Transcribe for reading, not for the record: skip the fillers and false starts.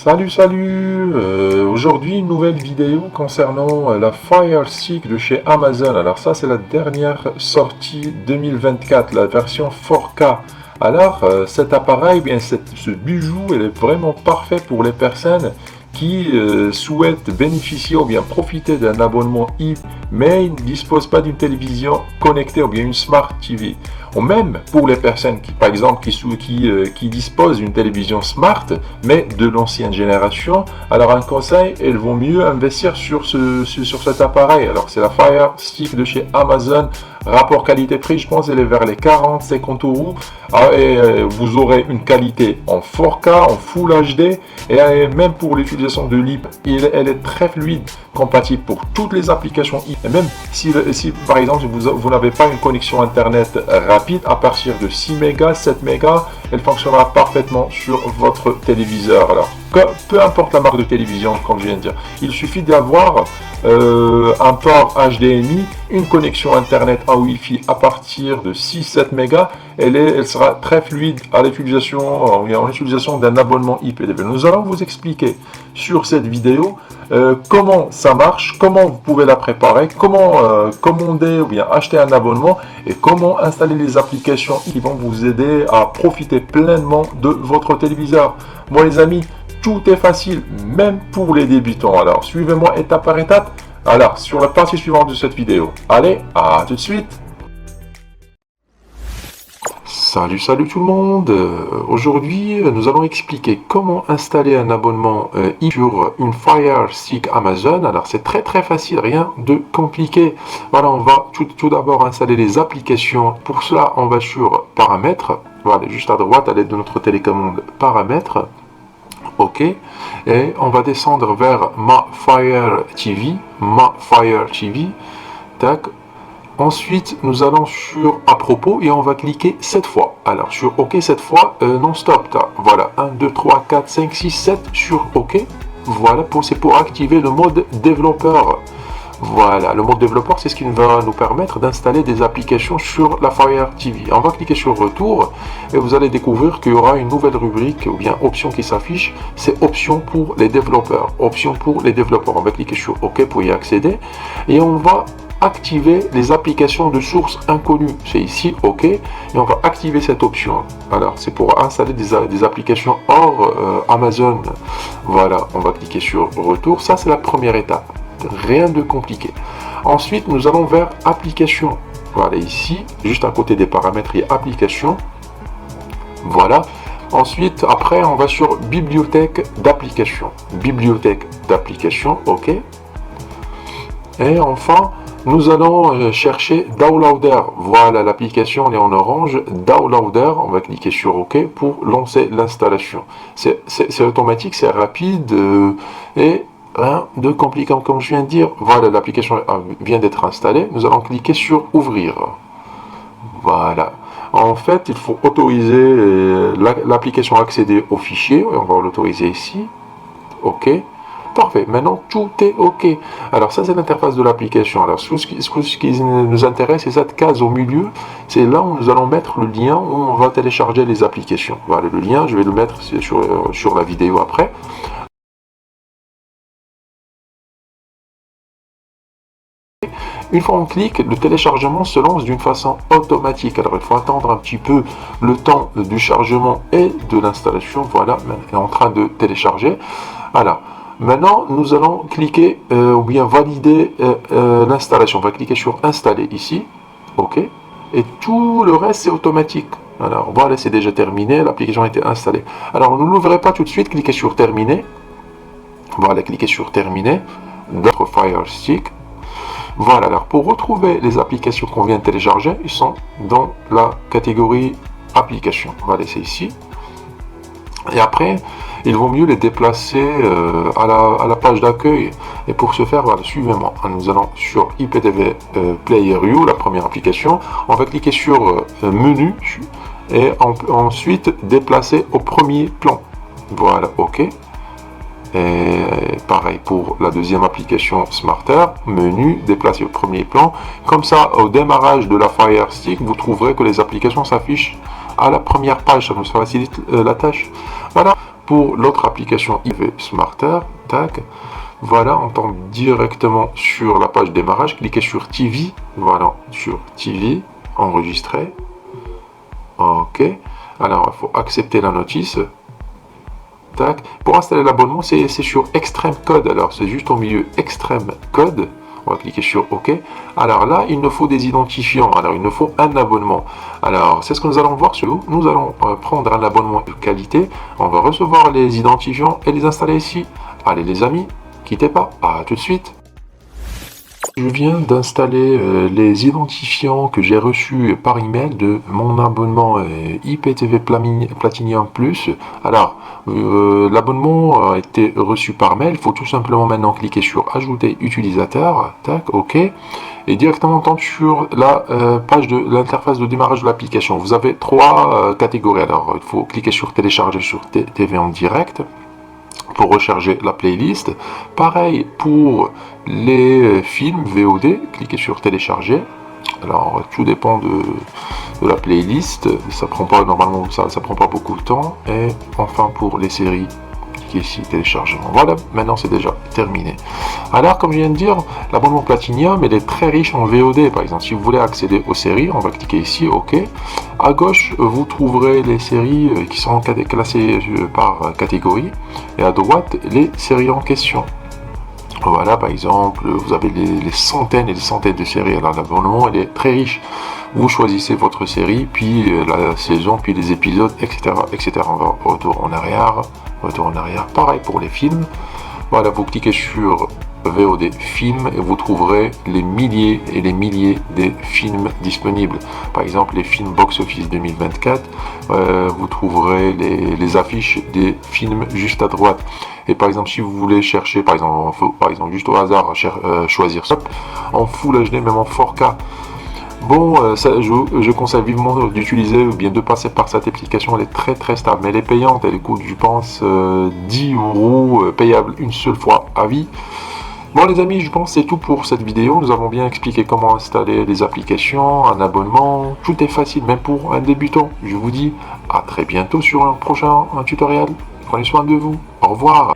Salut. Aujourd'hui une nouvelle vidéo concernant la Fire Stick de chez Amazon. Alors ça c'est la dernière sortie 2024, la version 4K. Alors cet appareil, ce bijou, il est vraiment parfait pour les personnes qui souhaitent bénéficier ou bien profiter d'un abonnement IP, mais ne disposent pas d'une télévision connectée ou bien une Smart TV. Ou même pour les personnes qui, par exemple, qui disposent d'une télévision Smart, mais de l'ancienne génération, alors un conseil, il vaut mieux investir sur cet appareil. Alors c'est la Fire Stick de chez Amazon. Rapport qualité-prix, je pense, elle est vers les 40-50 euros. Et vous aurez une qualité en 4K, en Full HD, et même pour l'utilisation de l'IP, elle est très fluide, compatible pour toutes les applications IP. Et même si par exemple, vous n'avez pas une connexion Internet rapide, à partir de 6 mégas, 7 mégas, elle fonctionnera parfaitement sur votre téléviseur. Alors, peu importe la marque de télévision, comme je viens de dire, il suffit d'avoir un port HDMI, une connexion Internet en Wi-Fi à partir de 6-7 mégas, elle sera très fluide à l'utilisation d'un abonnement IPTV. Nous allons vous expliquer sur cette vidéo comment ça marche, comment vous pouvez la préparer, comment commander ou bien acheter un abonnement et comment installer les applications qui vont vous aider à profiter pleinement de votre téléviseur. Bon les amis, tout est facile, même pour les débutants. Alors, suivez-moi étape par étape. Alors, sur la partie suivante de cette vidéo. Allez, à tout de suite. Salut tout le monde. Aujourd'hui, nous allons expliquer comment installer un abonnement sur une Fire Stick Amazon. Alors, c'est très facile, rien de compliqué. Voilà, on va tout d'abord installer les applications. Pour cela, on va sur Paramètres. Voilà, juste à droite, à l'aide de notre télécommande Paramètres. OK, et on va descendre vers ma Fire TV, tac. Ensuite, nous allons sur à propos et on va cliquer 7 fois. Alors, sur OK 7 fois, non-stop. Voilà, 1, 2, 3, 4, 5, 6, 7 sur OK. Voilà, c'est pour activer le mode développeur. Voilà, le mode développeur, c'est ce qui va nous permettre d'installer des applications sur la Fire TV. On va cliquer sur Retour et vous allez découvrir qu'il y aura une nouvelle rubrique ou bien option qui s'affiche. C'est Options pour les développeurs. Options pour les développeurs. On va cliquer sur OK pour y accéder et on va activer les applications de source inconnue. C'est ici OK et on va activer cette option. Alors, c'est pour installer des applications hors Amazon. Voilà, on va cliquer sur Retour. Ça, c'est la première étape. Rien de compliqué. Ensuite, nous allons vers application. Voilà, ici, juste à côté des paramètres, il y a application. Voilà. Ensuite, après, on va sur bibliothèque d'application. Bibliothèque d'application, OK. Et enfin, nous allons chercher Downloader. Voilà, l'application est en orange. Downloader, on va cliquer sur OK pour lancer l'installation. C'est automatique, c'est rapide et rien de compliqué comme je viens de dire. Voilà, l'application vient d'être installée. Nous allons cliquer sur Ouvrir. Voilà. En fait, il faut autoriser l'application à accéder au fichier. Et on va l'autoriser ici. OK. Parfait. Maintenant, tout est OK. Alors, ça, c'est l'interface de l'application. Alors, ce qui nous intéresse, c'est cette case au milieu. C'est là où nous allons mettre le lien où on va télécharger les applications. Voilà, le lien, je vais le mettre sur la vidéo après. Une fois on clique, le téléchargement se lance d'une façon automatique. Alors il faut attendre un petit peu le temps du chargement et de l'installation. Voilà, il est en train de télécharger. Voilà. Maintenant, nous allons cliquer ou bien valider l'installation. On va cliquer sur Installer ici. OK. Et tout le reste, c'est automatique. Alors voilà, c'est déjà terminé. L'application a été installée. Alors, ne l'ouvrez pas tout de suite. Cliquez sur Terminer. Voilà, cliquez sur Terminer. Notre Fire Stick. Voilà, alors pour retrouver les applications qu'on vient de télécharger, ils sont dans la catégorie applications. On va laisser ici. Et après, il vaut mieux les déplacer à la page d'accueil. Et pour ce faire, voilà, suivez-moi. Nous allons sur IPTV Player U, la première application. On va cliquer sur Menu et ensuite déplacer au premier plan. Voilà, OK. Et pareil pour la deuxième application Smarter, menu, déplacer au premier plan. Comme ça, au démarrage de la Fire Stick, vous trouverez que les applications s'affichent à la première page. Ça nous facilite la tâche. Voilà. Pour l'autre application IV Smarter, tac, voilà, on tombe directement sur la page démarrage, cliquez sur TV, voilà, sur TV, enregistrer, ok, alors il faut accepter la notice, tac, pour installer l'abonnement c'est sur Extreme Code, alors c'est juste au milieu Extreme Code, on va cliquer sur OK, alors là il nous faut des identifiants, alors il nous faut un abonnement, alors c'est ce que nous allons voir sur nous allons prendre un abonnement de qualité, on va recevoir les identifiants et les installer ici, allez les amis, quittez pas, à tout de suite. Je viens d'installer les identifiants que j'ai reçus par email de mon abonnement IPTV Platinum Plus. Alors, l'abonnement a été reçu par mail. Il faut tout simplement maintenant cliquer sur Ajouter utilisateur. Tac, OK. Et directement on tombe sur la page de l'interface de démarrage de l'application. Vous avez trois catégories. Alors, il faut cliquer sur Télécharger sur TV en direct pour recharger la playlist. Pareil pour les films VOD, cliquez sur télécharger. Alors tout dépend de la playlist, ça prend pas normalement ça prend pas beaucoup de temps. Et enfin pour les séries, cliquez ici téléchargement. Voilà, maintenant c'est déjà terminé. Alors comme je viens de dire, l'abonnement Platinum il est très riche en VOD. Par exemple, si vous voulez accéder aux séries, on va cliquer ici, OK. À gauche, vous trouverez les séries qui sont classées par catégorie, et à droite les séries en question. Voilà, par exemple, vous avez les centaines et des centaines de séries. Alors l'abonnement il est très riche. Vous choisissez votre série, puis la saison, puis les épisodes, etc., etc. On va retour en arrière. Pareil pour les films. Voilà, vous cliquez sur VOD films et vous trouverez les milliers et les milliers des films disponibles. Par exemple, les films Box Office 2024, vous trouverez les affiches des films juste à droite. Et par exemple, si vous voulez chercher, par exemple juste au hasard, choisir ça, en Full HD, même en 4K. Bon, je conseille vivement d'utiliser ou bien de passer par cette application, elle est très très stable, mais elle est payante, elle coûte je pense 10 €, payable une seule fois à vie. Bon les amis, je pense que c'est tout pour cette vidéo, nous avons bien expliqué comment installer les applications, un abonnement, tout est facile, même pour un débutant. Je vous dis à très bientôt sur un prochain tutoriel, prenez soin de vous, au revoir.